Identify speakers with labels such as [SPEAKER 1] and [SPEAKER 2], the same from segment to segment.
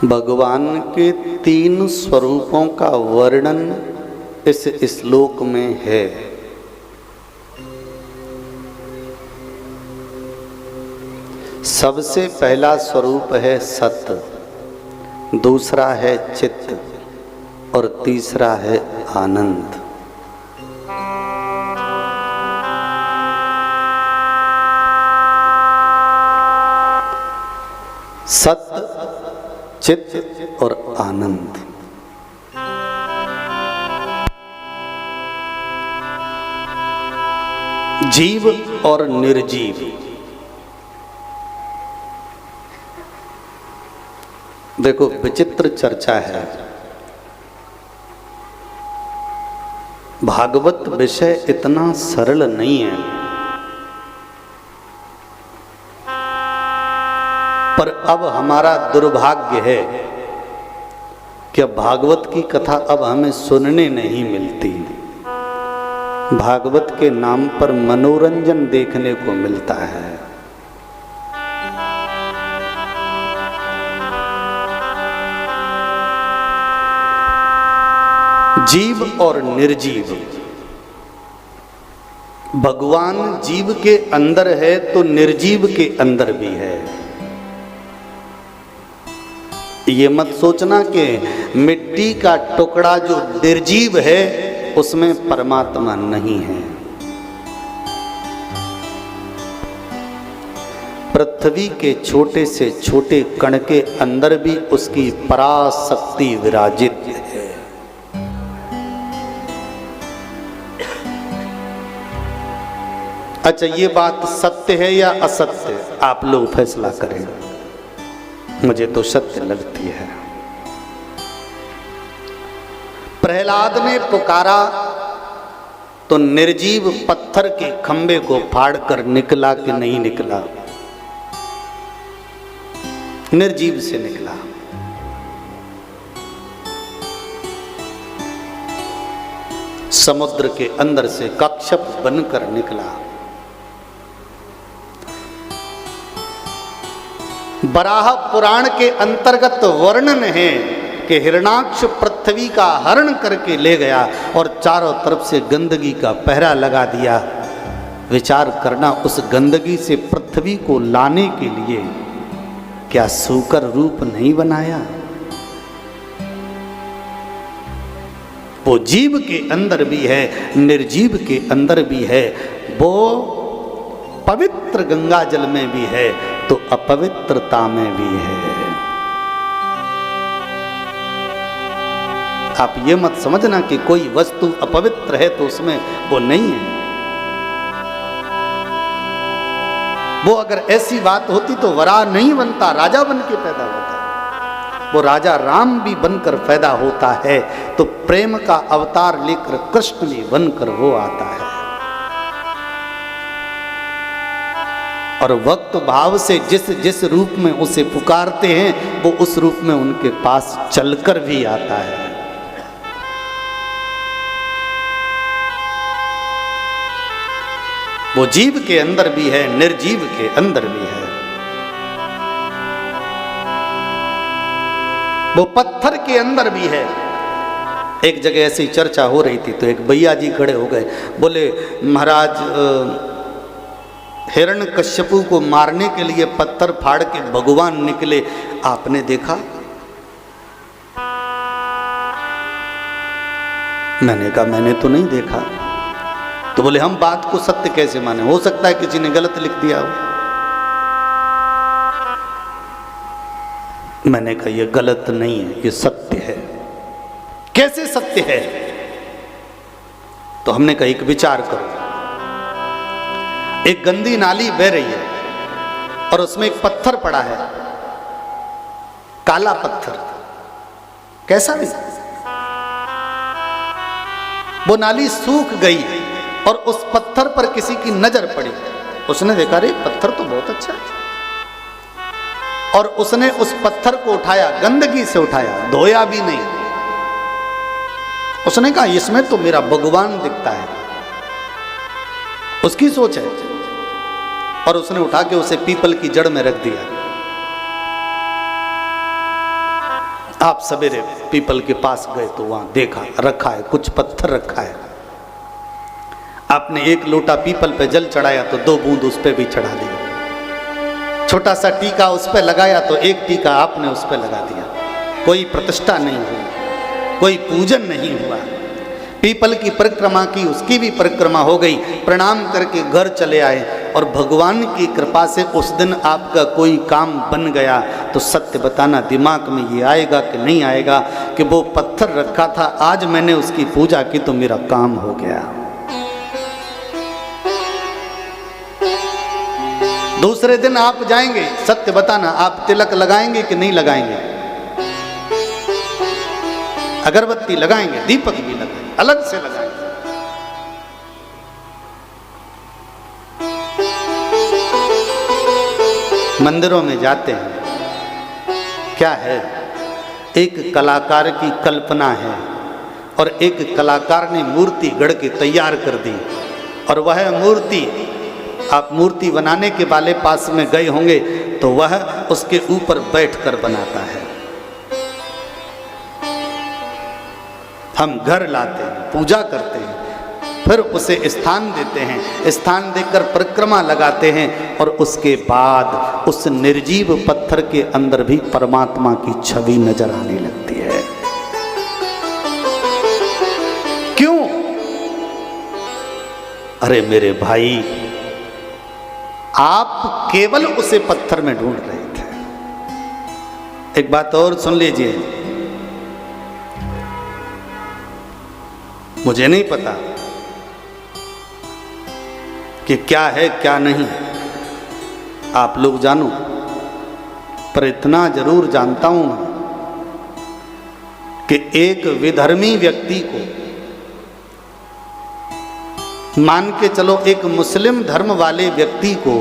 [SPEAKER 1] भगवान के 3 स्वरूपों का वर्णन इस श्लोक में है। सबसे पहला स्वरूप है सत्य, दूसरा है चित्त और तीसरा है आनंद। सत्य, चित्त और आनंद। जीव और निर्जीव। देखो विचित्र चर्चा है। भागवत विषय इतना सरल नहीं है, पर अब हमारा दुर्भाग्य है कि भागवत की कथा अब हमें सुनने नहीं मिलती। भागवत के नाम पर मनोरंजन देखने को मिलता है। जीव और निर्जीव। भगवान जीव के अंदर है तो निर्जीव के अंदर भी है। ये मत सोचना कि मिट्टी का टुकड़ा जो निर्जीव है उसमें परमात्मा नहीं है। पृथ्वी के छोटे से छोटे कण के अंदर भी उसकी पराशक्ति विराजित है। अच्छा, ये बात सत्य है या असत्य, आप लोग फैसला करें। मुझे तो सत्य लगती है। प्रहलाद ने पुकारा तो निर्जीव पत्थर के खंबे को फाड़कर निकला कि नहीं निकला? निर्जीव से निकला। समुद्र के अंदर से कच्छप बनकर निकला। बराह पुराण के अंतर्गत वर्णन है कि हिरणाक्ष पृथ्वी का हरण करके ले गया और चारों तरफ से गंदगी का पहरा लगा दिया। विचार करना, उस गंदगी से पृथ्वी को लाने के लिए क्या सूकर रूप नहीं बनाया? वो जीव के अंदर भी है, निर्जीव के अंदर भी है। वो पवित्र गंगा जल में भी है तो अपवित्रता में भी है। आप ये मत समझना कि कोई वस्तु अपवित्र है तो उसमें वो नहीं है। वो अगर ऐसी बात होती तो वराह नहीं बनता, राजा बन के पैदा होता। वो राजा राम भी बनकर पैदा होता है तो प्रेम का अवतार लेकर कृष्ण भी बनकर वो आता है। और भक्त भाव से जिस जिस रूप में उसे पुकारते हैं वो उस रूप में उनके पास चलकर भी आता है। वो जीव के अंदर भी है, निर्जीव के अंदर भी है। वो पत्थर के अंदर भी है। एक जगह ऐसी चर्चा हो रही थी तो एक भैया जी खड़े हो गए, बोले महाराज हिरण्यकश्यपु को मारने के लिए पत्थर फाड़ के भगवान निकले, आपने देखा? मैंने कहा मैंने तो नहीं देखा। तो बोले हम बात को सत्य कैसे माने, हो सकता है किसी ने गलत लिख दिया हो। मैंने कहा ये गलत नहीं है, ये सत्य है। कैसे सत्य है? तो हमने कहा एक विचार करो। एक गंदी नाली बह रही है और उसमें एक पत्थर पड़ा है, काला पत्थर, कैसा भी। वो नाली सूख गई और उस पत्थर पर किसी की नजर पड़ी। उसने देखा रे पत्थर तो बहुत अच्छा है, और उसने उस पत्थर को उठाया, गंदगी से उठाया, धोया भी नहीं। उसने कहा इसमें तो मेरा भगवान दिखता है। उसकी सोच है। और उसने उठा के उसे पीपल की जड़ में रख दिया। आप सवेरे पीपल के पास गए तो वहां देखा रखा है, कुछ पत्थर रखा है। आपने एक लोटा पीपल पे जल चढ़ाया तो 2 बूंद उस पे भी चढ़ा दिया। छोटा सा टीका उस पे लगाया तो 1 टीका आपने उस पे लगा दिया। कोई प्रतिष्ठा नहीं हुई, कोई पूजन नहीं हुआ। पीपल की परिक्रमा की, उसकी भी परिक्रमा हो गई, प्रणाम करके घर चले आए और भगवान की कृपा से उस दिन आपका कोई काम बन गया तो सत्य बताना दिमाग में ये आएगा कि नहीं आएगा कि वो पत्थर रखा था, आज मैंने उसकी पूजा की तो मेरा काम हो गया। दूसरे दिन आप जाएंगे, सत्य बताना आप तिलक लगाएंगे कि नहीं लगाएंगे? अगरबत्ती लगाएंगे, दीपक भी लगाएंगे, अलग से लगाएंगे। मंदिरों में जाते हैं, क्या है, एक कलाकार की कल्पना है और एक कलाकार ने मूर्ति गढ़ के तैयार कर दी और वह मूर्ति, आप मूर्ति बनाने के वाले पास में गए होंगे तो वह उसके ऊपर बैठकर बनाता है। हम घर लाते हैं, पूजा करते हैं, फिर उसे स्थान देते हैं, स्थान देकर परिक्रमा लगाते हैं और उसके बाद उस निर्जीव पत्थर के अंदर भी परमात्मा की छवि नजर आने लगती है। क्यों? अरे मेरे भाई, आप केवल उसे पत्थर में ढूंढ रहे थे। एक बात और सुन लीजिए, मुझे नहीं पता कि क्या है क्या नहीं, आप लोग जानो, पर इतना जरूर जानता हूं कि एक विधर्मी व्यक्ति को, मान के चलो एक मुस्लिम धर्म वाले व्यक्ति को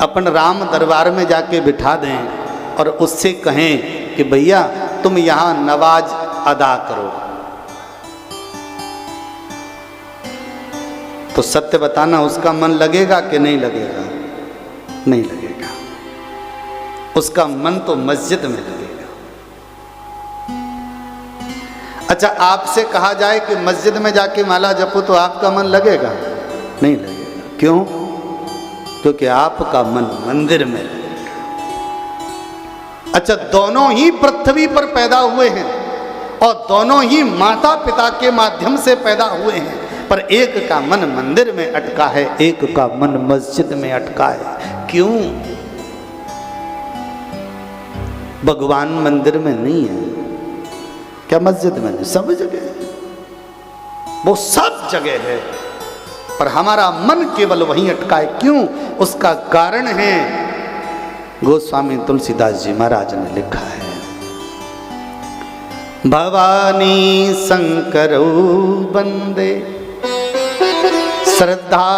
[SPEAKER 1] अपन राम दरबार में जाके बिठा दें और उससे कहें कि भैया तुम यहां नवाज अदा करो, तो सत्य बताना उसका मन लगेगा कि नहीं लगेगा? नहीं लगेगा। उसका मन तो मस्जिद में लगेगा। अच्छा, आपसे कहा जाए कि मस्जिद में जाके माला जपो तो आपका मन लगेगा? नहीं लगेगा। क्यों? क्योंकि आपका मन मंदिर में लगेगा। अच्छा, दोनों ही पृथ्वी पर पैदा हुए हैं और दोनों ही माता पिता के माध्यम से पैदा हुए हैं, पर एक का मन मंदिर में अटका है, एक का मन मस्जिद में अटका है। क्यों? भगवान मंदिर में नहीं है क्या? मस्जिद में नहीं, सब जगह है, वो सब जगह है, पर हमारा मन केवल वहीं अटका है। क्यों? उसका कारण है, गोस्वामी तुलसीदास जी महाराज ने लिखा है, भवानी शंकरौ वंदे श्रद्धा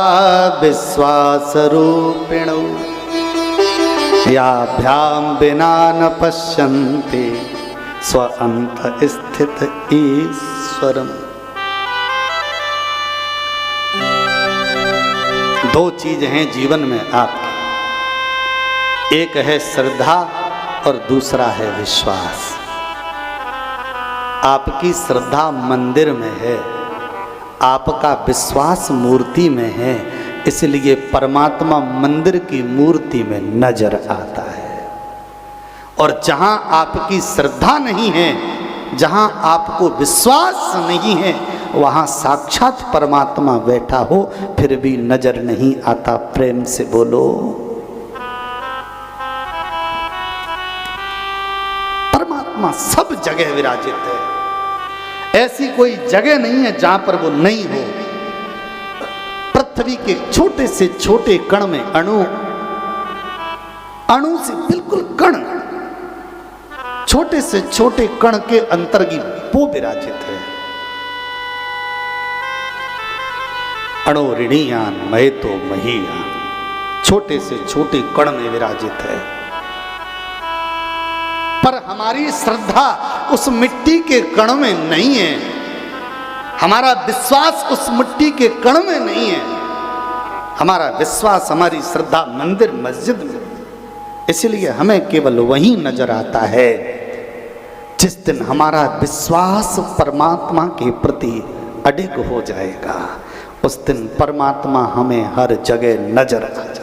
[SPEAKER 1] विश्वास रूपिणौ याभ्याम बिना न पश्यन्ते स्वअंत स्थित ईश्वरम। 2 चीजें हैं जीवन में आपके, एक है श्रद्धा और दूसरा है विश्वास। आपकी श्रद्धा मंदिर में है, आपका विश्वास मूर्ति में है, इसलिए परमात्मा मंदिर की मूर्ति में नजर आता है। और जहां आपकी श्रद्धा नहीं है, जहां आपको विश्वास नहीं है, वहां साक्षात परमात्मा बैठा हो फिर भी नजर नहीं आता। प्रेम से बोलो, परमात्मा सब जगह विराजित है, ऐसी कोई जगह नहीं है जहां पर वो नहीं हो। पृथ्वी के छोटे से छोटे कण में, अणु से बिल्कुल कण, छोटे से छोटे कण के अंतर्गी वो विराजित है। अणो ऋणीयान महेतो महीयान, छोटे से छोटे कण में विराजित है। पर हमारी श्रद्धा उस मिट्टी के कण में नहीं है, हमारा विश्वास उस मिट्टी के कण में नहीं है। हमारा विश्वास, हमारी श्रद्धा मंदिर मस्जिद में, इसलिए हमें केवल वही नजर आता है जिस दिन हमारा विश्वास परमात्मा के प्रति अडिग हो जाएगा, उस दिन परमात्मा हमें हर जगह नजर आ जाएगा।